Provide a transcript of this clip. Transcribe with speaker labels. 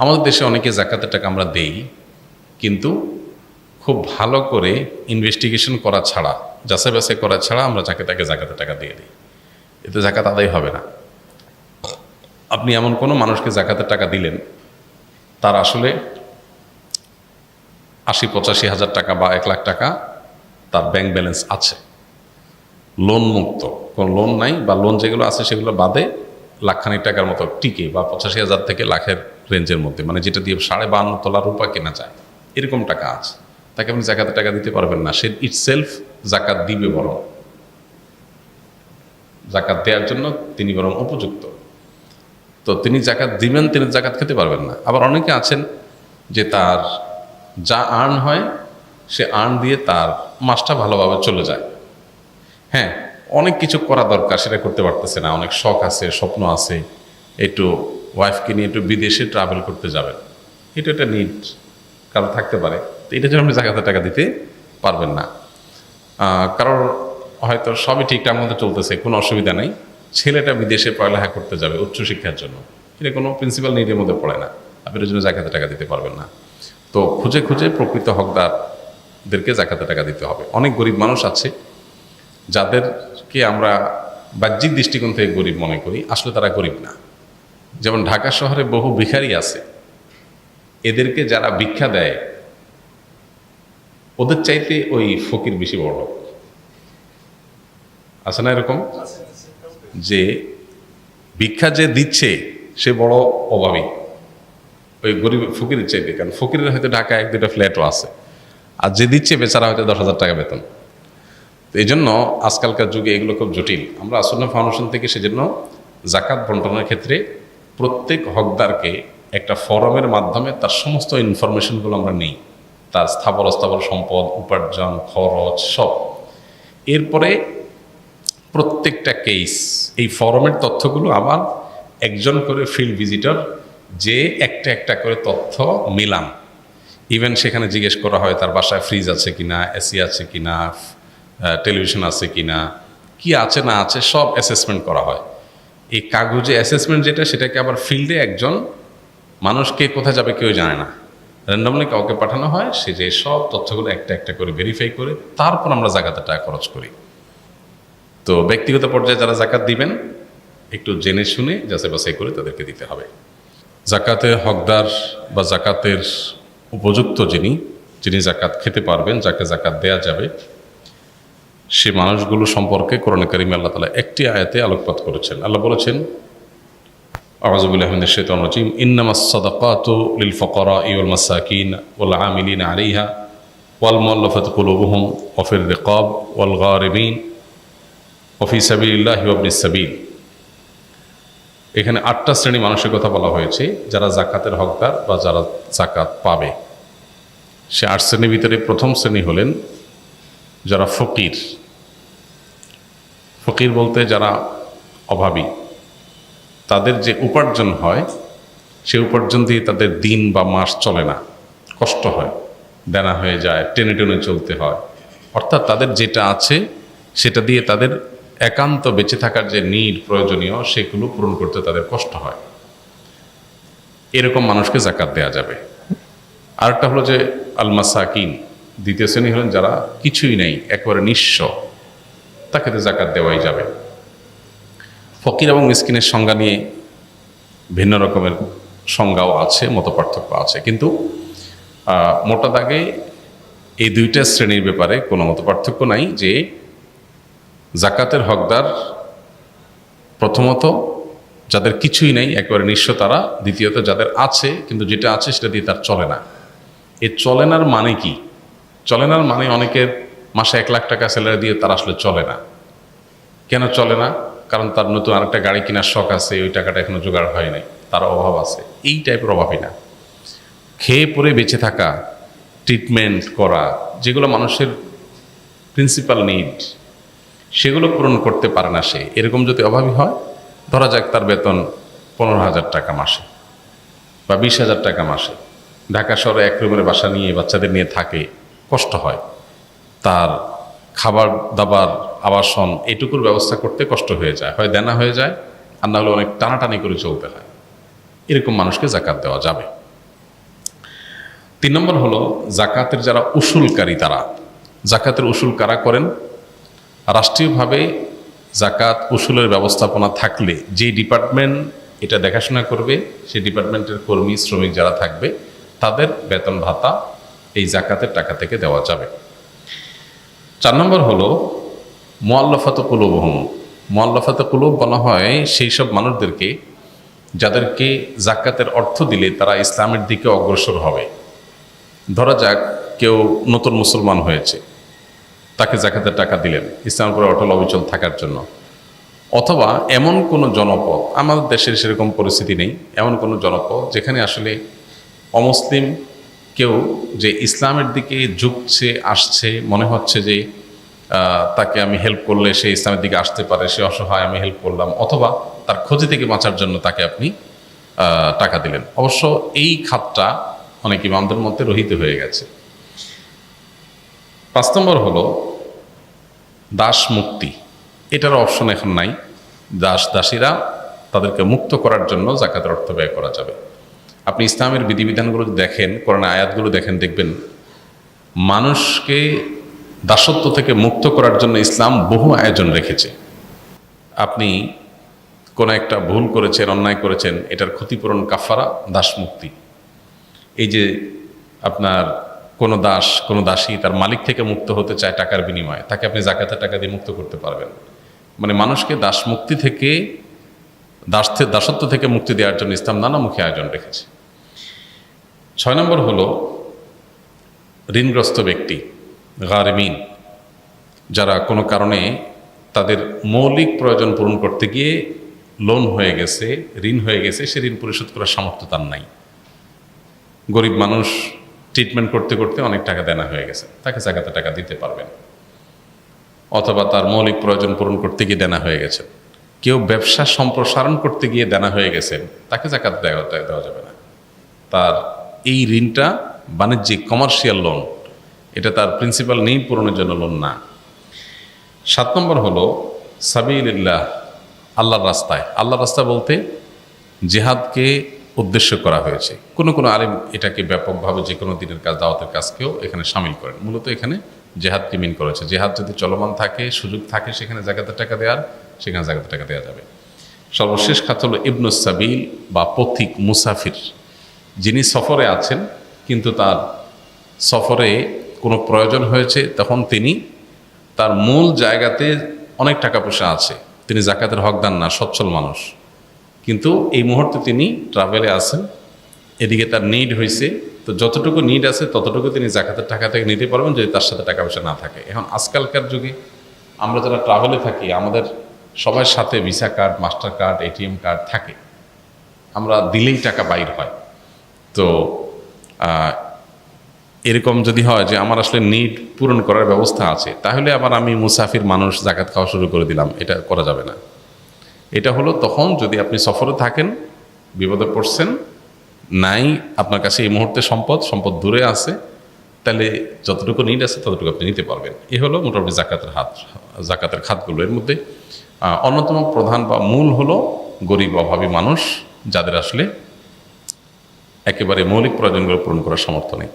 Speaker 1: আমাদের দেশে অনেকে জাকাতের টাকা আমরা দেই, কিন্তু খুব ভালো করে ইনভেস্টিগেশন করা ছাড়া, যাচাই বাছাই করা ছাড়া আমরা যাকে তাকে জাকাতের টাকা দিয়ে দিই। এতে জাকাত আদায় হবে না। আপনি এমন কোনো মানুষকে জাকাতের টাকা দিলেন, তার আসলে ৮০-৮৫ হাজার টাকা বা ১ লাখ টাকা তার ব্যাংক ব্যালেন্স আছে, লোন মুক্ত, কোনো লোন নাই, বা লোন যেগুলো আছে সেগুলো বাদে লাখখানিক টাকার মতো টিকে, বা ৮৫,০০০ থেকে লাখের রেঞ্জের মধ্যে, মানে যেটা দিয়ে 52.৫ তলা রূপা কেনা যায়, এরকম টাকা আছে। তাকে আপনি জাকাতের টাকা দিতে পারবেন না। সে ইটসেলফ জাকাত দিবে, বরং জাকাত দেওয়ার জন্য তিনি বরং উপযুক্ত। তো তিনি জাকাত দিবেন, তিনি জাকাত খেতে পারবেন না। আবার অনেকে আছেন যে তার যা আর্ন হয় সে আর্ন দিয়ে তার মাসটা ভালোভাবে চলে যায়। হ্যাঁ, অনেক কিছু করা দরকার, সেটা করতে পারতেছে না। অনেক শখ আছে, স্বপ্ন আছে, একটু ওয়াইফকে নিয়ে একটু বিদেশে ট্রাভেল করতে যাবেন, এটা একটা নিড কারো থাকতে পারে। তো এটার জন্য আপনি জাকাতের টাকা দিতে পারবেন না। কারোর হয়তো সবই ঠিকঠাক মতো চলতেছে, কোনো অসুবিধা নেই, ছেলেটা বিদেশে পড়ালেখা করতে যাবে উচ্চশিক্ষার জন্য, এটা কোনো প্রিন্সিপাল নিডের মধ্যে পড়ে না, আপনি এর জন্য জাকাতের টাকা দিতে পারবেন না। তো খুঁজে খুঁজে প্রকৃত হকদারদেরকে জাকাতের টাকা দিতে হবে। অনেক গরিব মানুষ আছে যাদেরকে আমরা বাহ্যিক দৃষ্টিকোণ থেকে গরিব মনে করি, আসলে তারা গরিব না। যেমন ঢাকা শহরে বহু ভিখারি আছে, এদেরকে যারা ভিক্ষা দেয় ওদের চাইতে ওই ফকির বেশি বড় লোক। আছে না এরকম, যে ভিক্ষা যে দিচ্ছে সে বড় অভাবী ওই গরিব ফকিরের চাইতে? কারণ ফকিরের হয়তো ঢাকায় 1-2টা ফ্ল্যাটও আছে, আর যে দিচ্ছে বেচারা হয়তো 10,000 টাকা বেতন। তো এই জন্য আজকালকার যুগে এগুলো খুব জটিল। আমরা আসন্না ফাউন্ডেশন থেকে সেজন্য জাকাত বন্টনের ক্ষেত্রে প্রত্যেক হকদারকে একটা ফরমের মাধ্যমে তার সমস্ত ইনফরমেশনগুলো আমরা নিই, তার স্থাবর অস্থাবর সম্পদ, উপার্জন, খরচ সব। এরপরে প্রত্যেকটা কেস এই ফরমের তথ্যগুলো আবার একজন করে ফিল্ড ভিজিটর যে একটা একটা করে তথ্য মিলান। ইভেন সেখানে জিজ্ঞেস করা হয় তার বাসায় ফ্রিজ আছে কিনা, এসি আছে কিনা, টেলিভিশন আছে কিনা, কি আছে না আছে সব অ্যাসেসমেন্ট করা হয়। এই কাগজে অ্যাসেসমেন্ট যেটা, সেটাকে আবার ফিল্ডে একজন মানুষকে কোথায় যাবে কেউ জানে না, র্যান্ডমলি কাউকে পাঠানো হয়, সে যে সব তথ্যগুলো একটা একটা করে ভেরিফাই করে তারপর আমরা জাকাতের টাকা খরচ করি। তো ব্যক্তিগত পর্যায়ে যারা জাকাত দিবেন একটু জেনে শুনে যাচাই বাছাই করে তাদেরকে দিতে হবে। জাকাতের হকদার বা জাকাতের উপযুক্ত যিনি জাকাত খেতে পারবেন, যাকে জাকাত দেয়া যাবে, সে মানুষগুলো সম্পর্কে কোরআনে কারিমে আল্লাহ তাআলা একটি আয়াতে আলোকপাত করেছেন। আল্লাহ বলেছেন, আউযু বিল্লাহি মিনাশ শাইতানির রাজীম, ইন্নামাস সাদাকাতু লিল ফুকারাই ওয়াল মাসাকিন ওয়াল আমিলিনা আলাইহা ওয়াল মুআল্লাফাতি কুলুবুহুম ওয়া ফির রিকাব ওয়াল গারিমিন ওয়া ফি সাবিলিল্লাহি ওয়া ইবনিস সাবিল। এখানে 8টা শ্রেণী মানুষের কথা বলা হয়েছে যারা জাকাতের হকদার বা যারা জাকাত পাবে। সে 8 শ্রেণীর ভিতরে প্রথম শ্রেণী হলেন যারা ফকির। ফকির বলতে যারা অভাবী, তাদের যে উপার্জন হয় সে উপার্জন দিয়ে তাদের দিন বা মাস চলে না, কষ্ট হয়, দেনা হয়ে যায়, টেনে টেনে চলতে হয়। অর্থাৎ তাদের যেটা আছে সেটা দিয়ে তাদের একান্ত বেঁচে থাকার যে নিড প্রয়োজনীয় সেগুলো পূরণ করতে তাদের কষ্ট হয়, এরকম মানুষকে জাকাত দেয়া যাবে। আরেকটা হলো যে আল মাসাকিন, দ্বিতীয় শ্রেণী হলেন যারা কিছুই নেই, একেবারে নিঃস্ব, তাকে তো জাকাত দেওয়াই যাবে। ফকির এবং মিসকিনের সংজ্ঞা নিয়ে ভিন্ন রকমের সংজ্ঞাও আছে, মত পার্থক্য আছে, কিন্তু মোটা দাগে এই 2টা শ্রেণীর ব্যাপারে কোনো মত পার্থক্য নাই। যে জাকাতের হকদার প্রথমত যাদের কিছুই নেই, একেবারে নিঃস্ব তারা, দ্বিতীয়ত যাদের আছে কিন্তু যেটা আছে সেটা দিয়ে তার চলে না। এই চলেনার মানে কি? চলেনার মানে অনেকের মাসে 1 লাখ টাকা স্যালারি দিয়ে তার আসলে চলে না। কেন চলে না? কারণ তার নতুন আরেকটা গাড়ি কেনার শখ আছে, ওই টাকাটা এখনো জোগাড় হয় নাই, তার অভাব আছে। এই টাইপের অভাবই না, খেয়ে পরে বেঁচে থাকা, ট্রিটমেন্ট করা, যেগুলো মানুষের প্রিন্সিপাল নিড, সেগুলো পূরণ করতে পারে না সে, এরকম যদি অভাবী হয়, ধরা যাক তার বেতন 15,000 টাকা মাসে বা 20,000 টাকা মাসে, ঢাকা শহরে 1 রুমের বাসা নিয়ে বাচ্চাদের নিয়ে থাকে, কষ্ট হয়, তার খাবার দাবার আবাসন এটুকুর ব্যবস্থা করতে কষ্ট হয়ে যায়, হয় দেনা হয়ে যায়, আর না হলে অনেক টানাটানি করে চলতে হয়, এরকম মানুষকে জাকাত দেওয়া যাবে। 3 নম্বর হলো জাকাতের যারা উসুলকারী, তারা জাকাতের উসুল কারা করেন? রাষ্ট্রীয়ভাবে জাকাত উসুলের ব্যবস্থাপনা থাকলে যে ডিপার্টমেন্ট এটা দেখাশোনা করবে সেই ডিপার্টমেন্টের কর্মী শ্রমিক যারা থাকবে তাদের বেতন ভাতা এই জাকাতের টাকা থেকে দেওয়া যাবে। 4 নম্বর হলো মুআল্লাফাত কুলুবুহুম। মুআল্লাফাত কুলুব বলা হয় সেই সব মানুষদেরকে যাদেরকে জাকাতের অর্থ দিলে তারা ইসলামের দিকে অগ্রসর হবে। ধরা যাক কেউ নতুন মুসলমান হয়েছে, তাকে জাকাতের টাকা দিলেন ইসলামের উপরে অটল অবিচল থাকার জন্য। অথবা এমন কোনো জনপদ, আমাদের দেশের সেরকম পরিস্থিতি নেই, এমন কোনো জনপদ যেখানে আসলে অমুসলিম কেউ যে ইসলামের দিকে ঝুঁকছে, আসছে, মনে হচ্ছে যে তাকে আমি হেল্প করলে সে ইসলামের দিকে আসতে পারে, সে অসহায়, আমি হেল্প করলাম, অথবা তার ক্ষতি থেকে বাঁচার জন্য তাকে আপনি টাকা দিলেন। অবশ্য এই খাতটা অনেক ইমামদের মধ্যে রহিত হয়ে গেছে। 5 নম্বর হলো দাস মুক্তি। এটার অপশন এখন নাই। দাসীরা তাদেরকে মুক্ত করার জন্য জাকাতের অর্থ ব্যয় করা যাবে। আপনি ইসলামের বিধিবিধানগুলো দেখেন, কোরআনের আয়াতগুলো দেখেন, দেখবেন মানুষকে দাসত্ব থেকে মুক্ত করার জন্য ইসলাম বহু আয়োজন রেখেছে। আপনি কোনো একটা ভুল করেছেন, অন্যায় করেছেন, এটার ক্ষতিপূরণ কাফারা দাস মুক্তি। এই যে আপনার কোনো দাস, কোনো দাসী তার মালিক থেকে মুক্ত হতে চায় টাকার বিনিময়ে, তাকে আপনি জাকাতের টাকা দিয়ে মুক্ত করতে পারবেন। মানে মানুষকে দাস মুক্তি থেকে, দাসত্ব থেকে মুক্তি দেওয়ার জন্য ইসলাম নানামুখী আয়োজন রেখেছে। 6 নম্বর হলো ঋণগ্রস্ত ব্যক্তি, গারিমিন, যারা কোনো কারণে তাদের মৌলিক প্রয়োজন পূরণ করতে গিয়ে লোন হয়ে গেছে, ঋণ হয়ে গেছে, সে ঋণ পরিশোধ করার সামর্থ্য তার নাই। গরিব মানুষ, ট্রিটমেন্ট করতে করতে অনেক টাকা দেনা হয়ে গেছে, তাকে জাকাতের টাকা দিতে পারবেন। অথবা তার মৌলিক প্রয়োজন পূরণ করতে গিয়ে দেনা হয়ে গেছে। কেউ ব্যবসা সম্প্রসারণ করতে গিয়ে দেনা হয়ে গেছেন, তাকে জাকাত দেওয়া যাবে না। তার এই ঋণটা বাণিজ্যিক কমার্শিয়াল লোন, এটা তার প্রিন্সিপাল নিড পূরণের জন্য লোন না। 7 নম্বর হলো সাবিলিল্লাহ, আল্লাহর রাস্তায়। আল্লাহর রাস্তা বলতে জিহাদকে উদ্দেশ্য করা হয়েছে। কোনো কোনো আলেম এটাকে ব্যাপকভাবে যে কোনো দিনের কাজ, দাওয়াতের কাজকেও এখানে সামিল করেন। মূলত এখানে জেহাদকে মিন করেছে। জেহাদ যদি চলমান থাকে, সুযোগ থাকে সেখানে জাকাতের টাকা দেওয়ার, সেখানে জাকাতের টাকা দেওয়া যাবে। সর্বশেষ খাত হলো ইবনুস সাবিল বা পথিক, মুসাফির, যিনি সফরে আছেন কিন্তু তার সফরে কোনো প্রয়োজন হয়েছে, তখন তিনি তার মূল জায়গাতে অনেক টাকা পয়সা আছে, তিনি জাকাতের হকদার না, সচ্ছল মানুষ, কিন্তু এই মুহূর্তে তিনি ট্রাভেলে আছেন, এদিকে তার নিড হয়েছে, তো যতটুকু নিড আছে ততটুকু তিনি জাকাতের টাকা থেকে নিতে পারবেন যদি তার সাথে টাকা পয়সা না থাকে। এখন আজকালকার যুগে আমরা যারা ট্রাভেলে থাকি, আমাদের সবার সাথে visa card, master card, ATM card থাকে, আমরা দিলেই টাকা বাইর হয়। তো এরকম যদি হয় যে আমার আসলে নিড পূরণ করার ব্যবস্থা আছে, তাহলে আবার আমি মুসাফির মানুষ জাকাত খাওয়া শুরু করে দিলাম, এটা করা যাবে না। এটা হলো তখন যদি আপনি সফরে থাকেন, বিপদে পড়ছেন, নাই আপনার কাছে এই মুহূর্তে সম্পদ দূরে আছে, তাহলে যতটুকু নিড আছে ততটুকু আপনি নিতে পারবেন। এ হলো মোটামুটি জাকাতের খাতগুলো। এর মধ্যে অন্যতম প্রধান বা মূল হলো গরিব অভাবী মানুষ, যাদের আসলে একেবারে মৌলিক প্রয়োজনগুলো পূরণ করার সামর্থ্য নেই।